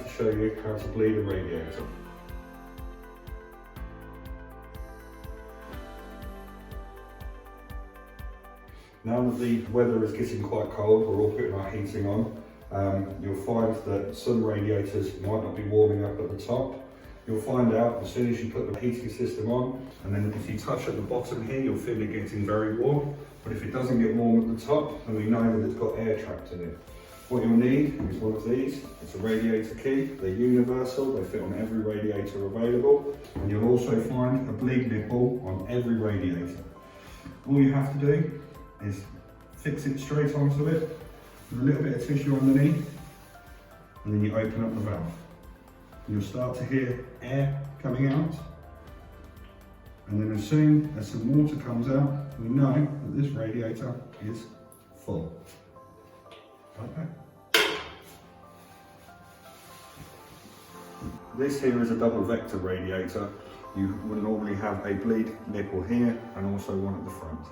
to show you how to bleed a radiator. Now that the weather is getting quite cold, we're all putting our heating on. You'll find that some radiators might not be warming up at the top. You'll find out as soon as you put the heating system on, and then if you touch at the bottom here, you'll feel it getting very warm. But if it doesn't get warm at the top, then we know that it's got air trapped in it. What you'll need is one of these. It's a radiator key. They're universal. They fit on every radiator available. And you'll also find a bleed nipple on every radiator. All you have to do is fix it straight onto it with a little bit of tissue underneath, and then you open up the valve. You'll start to hear air coming out, and then as soon as some water comes out, we know that this radiator is full. Okay. This here is a double vector radiator. You would normally have a bleed nipple here and also one at the front.